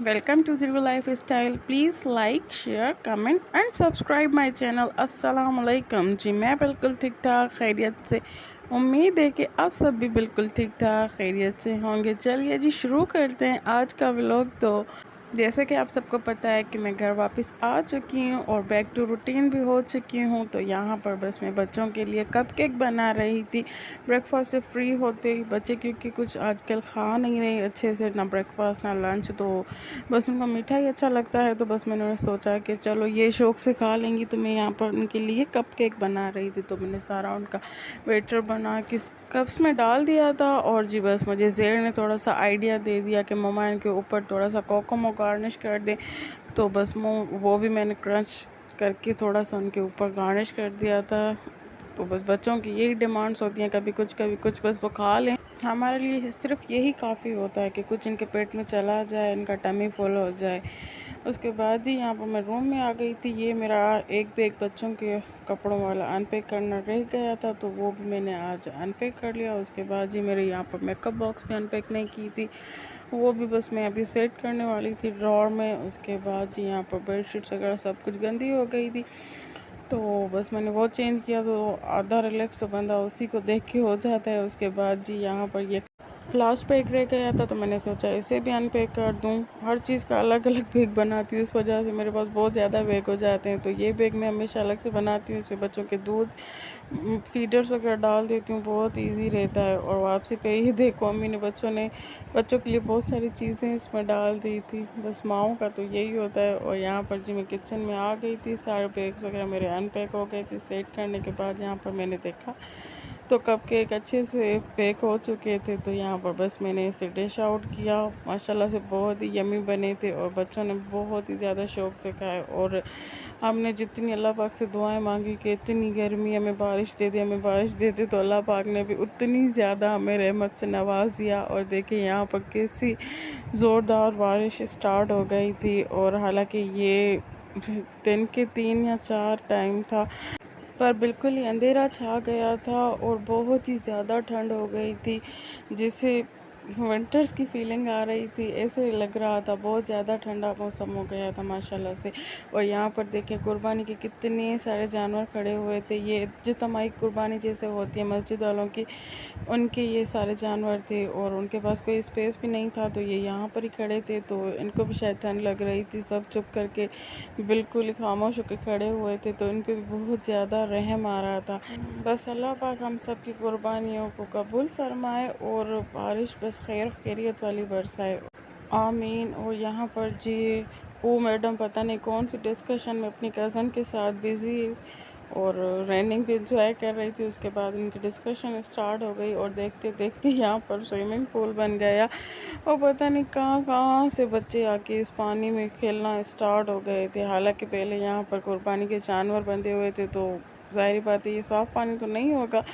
Welcome to zero life style. Please like share comment and subscribe my channel. अस्सलाम वालेकुम जी, मैं बिल्कुल ठीक ठाक खैरियत से। उम्मीद है कि आप सब भी बिल्कुल ठीक ठाक खैरियत से होंगे। चलिए जी शुरू करते हैं आज का व्लॉग। तो जैसे कि आप सबको पता है कि मैं घर वापस आ चुकी हूँ और बैक टू रूटीन भी हो चुकी हूँ। तो यहाँ पर बस मैं बच्चों के लिए कपकेक बना रही थी ब्रेकफास्ट से फ्री होते ही। बच्चे क्योंकि कुछ आजकल खा नहीं रहे अच्छे से, ना ब्रेकफास्ट ना लंच, तो बस उनको मीठा ही अच्छा लगता है। तो बस मैंने सोचा कि चलो ये शौक़ से खा लेंगी, तो मैं यहाँ पर उनके लिए कपकेक बना रही थी। तो मैंने सारा उनका बैटर बना के कप्स में डाल दिया था। और जी बस मुझे ज़ेर ने थोड़ा सा आइडिया दे दिया कि मम्मा इनके ऊपर थोड़ा सा कोकोमो गार्निश कर दें। तो बस वो भी मैंने क्रंच करके थोड़ा सा उनके ऊपर गार्निश कर दिया था। तो बस बच्चों की यही डिमांड्स होती हैं, कभी कुछ बस वो खा लें। हमारे लिए सिर्फ यही काफ़ी होता है कि कुछ इनके पेट में चला जाए, इनका टमी फुल हो जाए। उसके बाद ही यहाँ पर मैं रूम में आ गई थी। ये मेरा एक बैग बच्चों के कपड़ों वाला अनपैक करना रह गया था, तो वो भी मैंने आज अनपैक कर लिया। उसके बाद जी मेरे यहाँ पर मेकअप बॉक्स भी अनपैक नहीं की थी, वो भी बस मैं अभी सेट करने वाली थी ड्रॉर में। उसके बाद जी यहाँ पर बेडशीट्स वगैरह सब कुछ गंदी हो गई थी, तो बस मैंने वो चेंज किया। तो आधा रिलैक्स तो बंदा उसी को देख के हो जाता है। उसके बाद जी यहाँ पर ये लास्ट बैग रह गया था, तो मैंने सोचा इसे भी अनपैक कर दूं। हर चीज़ का अलग अलग बैग बनाती हूँ, इस वजह से मेरे पास बहुत ज़्यादा बैग हो जाते हैं। तो ये बैग मैं हमेशा अलग से बनाती हूँ, इसमें बच्चों के दूध फीडर्स वगैरह डाल देती हूँ, बहुत इजी रहता है। और वापसी पे ही देखो अम्मी ने बच्चों के लिए बहुत सारी चीज़ें इसमें डाल दी थी। बस माओं का तो यही होता है। और यहाँ पर जी मैं किचन में आ गई थी, सारे बैग्स वगैरह मेरे अनपैक हो गए थे। सेट करने के बाद यहाँ पर मैंने देखा तो कपकेक अच्छे से पैक हो चुके थे। तो यहाँ पर बस मैंने इसे डिश आउट किया। माशाल्लाह से बहुत ही यमी बने थे और बच्चों ने बहुत ही ज़्यादा शौक़ से खाए। और हमने जितनी अल्लाह पाक से दुआएं मांगी कि इतनी गर्मी हमें बारिश दे दे, हमें बारिश दे दे, तो अल्लाह पाक ने भी उतनी ज़्यादा हमें रहमत से नवाज दिया। और देखिए यहाँ पर कैसी ज़ोरदार बारिश स्टार्ट हो गई थी। और हालांकि ये दिन के 3 या 4 टाइम था, पर बिल्कुल ही अंधेरा छा गया था और बहुत ही ज़्यादा ठंड हो गई थी, जिससे विंटर्स की फीलिंग आ रही थी। ऐसे लग रहा था बहुत ज़्यादा ठंडा मौसम हो गया था माशाल्लाह से। और यहाँ पर देखिए कुर्बानी के कितने सारे जानवर खड़े हुए थे। ये जो तमाई कुर्बानी जैसे होती है मस्जिद वालों की, उनके ये सारे जानवर थे और उनके पास कोई स्पेस भी नहीं था, तो ये यहाँ पर ही खड़े थे। तो इनको भी शायद ठंड लग रही थी, सब चुप करके बिल्कुल खामोश होकर खड़े हुए थे। तो इन पर भी बहुत ज़्यादा रहम आ रहा था। बस अल्लाह पाक हम सब की कुर्बानियों को कबूल फरमाए और बारिश बस खैर खैरियत वाली बरसाए, आमीन। और यहाँ पर जी वो मैडम पता नहीं कौन सी डिस्कशन में अपनी कज़न के साथ बिज़ी और रनिंग भी इंजॉय कर रही थी। उसके बाद उनकी डिस्कशन स्टार्ट हो गई और देखते देखते यहाँ पर स्विमिंग पूल बन गया और पता नहीं कहाँ कहाँ से बच्चे आके इस पानी में खेलना स्टार्ट हो गए थे। हालांकि पहले यहाँ पर कुर्बानी के जानवर बंधे हुए थे, तो ज़ाहिर बात है ये साफ़ पानी तो नहीं होगा।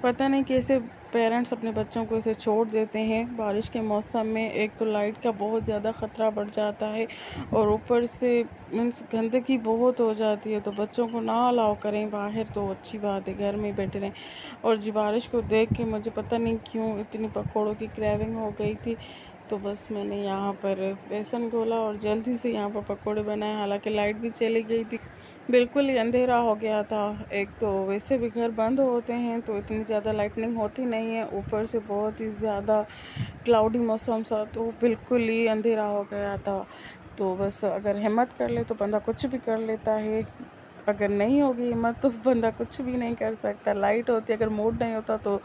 पता नहीं कैसे पेरेंट्स अपने बच्चों को इसे छोड़ देते हैं बारिश के मौसम में। एक तो लाइट का बहुत ज़्यादा ख़तरा बढ़ जाता है और ऊपर से मीन्स गंदगी बहुत हो जाती है, तो बच्चों को ना अलाउ करें बाहर, तो अच्छी बात है, घर में बैठे रहें। और जी बारिश को देख के मुझे पता नहीं क्यों इतनी पकौड़ों की क्रेविंग हो गई थी। तो बस मैंने यहाँ पर बेसन घोला और जल्दी से यहाँ पर पकौड़े बनाए। हालांकि लाइट भी चली गई थी, बिल्कुल ही अंधेरा हो गया था। एक तो वैसे भी घर बंद होते हैं तो इतनी ज़्यादा लाइटनिंग होती नहीं है, ऊपर से बहुत ही ज़्यादा क्लाउडी मौसम सा, तो बिल्कुल ही अंधेरा हो गया था। तो बस अगर हिम्मत कर ले तो बंदा कुछ भी कर लेता है, अगर नहीं होगी हिम्मत तो बंदा कुछ भी नहीं कर सकता। लाइट होती अगर मूड नहीं होता तो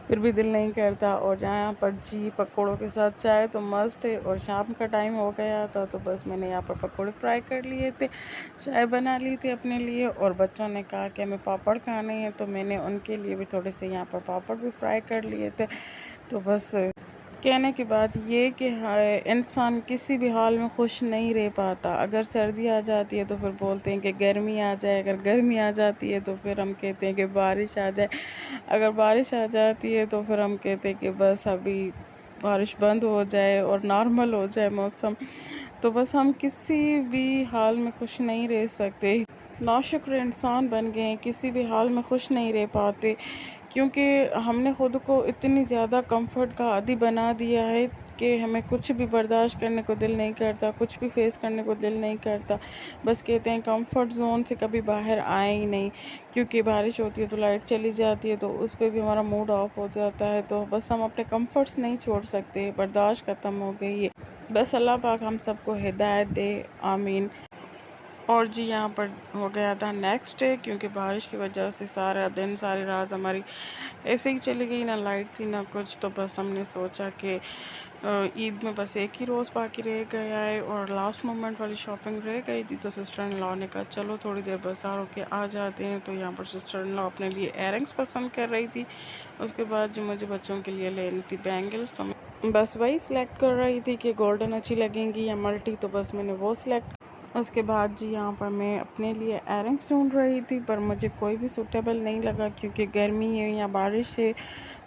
फिर भी दिल नहीं करता। और यहाँ पर जी पकौड़ों के साथ चाय तो मस्त है। और शाम का टाइम हो गया था, तो बस मैंने यहाँ पर पकौड़े फ्राई कर लिए थे, चाय बना ली थी अपने लिए। और बच्चों ने कहा कि हमें पापड़ खाने हैं, तो मैंने उनके लिए भी थोड़े से यहाँ पर पापड़ भी फ्राई कर लिए थे। तो बस कहने की बात ये कि इंसान किसी भी हाल में खुश नहीं रह पाता। अगर सर्दी आ जाती है तो फिर बोलते हैं कि गर्मी आ जाए, अगर गर्मी आ जाती है तो फिर हम कहते हैं कि बारिश आ जाए, अगर बारिश आ जाती है तो फिर हम कहते हैं कि बस अभी बारिश बंद हो जाए और नॉर्मल हो जाए मौसम। तो बस हम किसी भी हाल में खुश नहीं रह सकते, नाशुक्र इंसान बन गए हैं, किसी भी हाल में खुश नहीं रह पाते, क्योंकि हमने ख़ुद को इतनी ज़्यादा कंफर्ट का आदी बना दिया है कि हमें कुछ भी बर्दाश्त करने को दिल नहीं करता, कुछ भी फेस करने को दिल नहीं करता। बस कहते हैं कंफर्ट ज़ोन से कभी बाहर आए ही नहीं, क्योंकि बारिश होती है तो लाइट चली जाती है तो उस पर भी हमारा मूड ऑफ हो जाता है। तो बस हम अपने कंफर्ट्स नहीं छोड़ सकते, बर्दाश्त ख़त्म हो गई है। बस अल्लाह पाक हम सबको हिदायत दे, आमीन। और जी यहाँ पर हो गया था नेक्स्ट डे, क्योंकि बारिश की वजह से सारा दिन सारी रात हमारी ऐसे ही चली गई, ना लाइट थी ना कुछ। तो बस हमने सोचा कि ईद में बस एक ही रोज़ बाकी रह गया है और लास्ट मोमेंट वाली शॉपिंग रह गई थी। तो सिस्टर इन लॉ ने कहा चलो थोड़ी देर बाजार होके आ जाते हैं। तो यहाँ पर सिस्टर इन लॉ अपने लिए एयरिंग्स पसंद कर रही थी। उसके बाद जी मुझे बच्चों के लिए लेनी थी बैंगल्स। तो मैं बस वही सिलेक्ट कर रही थी कि गोल्डन अच्छी लगेंगी या मल्टी, तो बस मैंने वो सिलेक्ट। उसके बाद जी यहाँ पर मैं अपने लिए एयरिंग्स ढूंढ रही थी, पर मुझे कोई भी सूटेबल नहीं लगा, क्योंकि गर्मी है या बारिश है,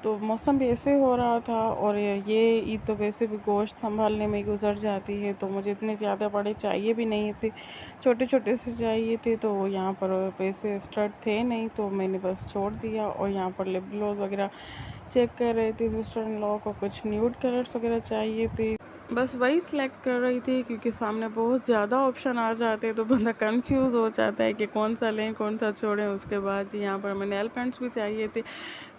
तो मौसम भी ऐसे हो रहा था। और ये ईद तो वैसे भी गोश्त संभालने में ही गुजर जाती है, तो मुझे इतने ज़्यादा बड़े चाहिए भी नहीं थे, छोटे छोटे से चाहिए थे। तो यहाँ पर पैसे स्टड थे नहीं, तो मैंने बस छोड़ दिया। और यहाँ पर लिप ग्लोज वगैरह चेक कर रहे थे। सिस्टर इन लॉ को कुछ न्यूड कलर्स वगैरह चाहिए थे, बस वही सिलेक्ट कर रही थी, क्योंकि सामने बहुत ज़्यादा ऑप्शन आ जाते हैं तो बंदा कंफ्यूज हो जाता है कि कौन सा लें कौन सा छोड़ें। उसके बाद जी यहाँ पर हमें नेल पेंट्स भी चाहिए थे।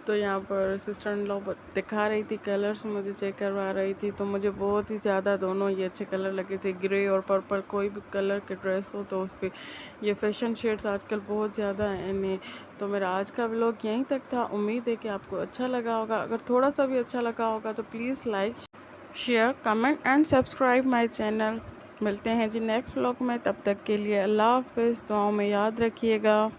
तो यहाँ पर सिस्टर इन लॉ दिखा रही थी कलर्स, मुझे चेक करवा रही थी। तो मुझे बहुत ही ज़्यादा दोनों ये अच्छे कलर लगे थे, ग्रे और पर्पल। कोई भी कलर के ड्रेस हो तो उस पर ये फैशन शेड्स आजकल बहुत ज़्यादा हैं। तो मेरा आज का व्लॉग यहीं तक था। उम्मीद है कि आपको अच्छा लगा होगा। अगर थोड़ा सा भी अच्छा लगा होगा तो please like share comment and subscribe my channel. मिलते हैं जी नेक्स्ट व्लॉग में, तब तक के लिए अल्लाह हाफ़िज़। दुआओं में याद रखिएगा।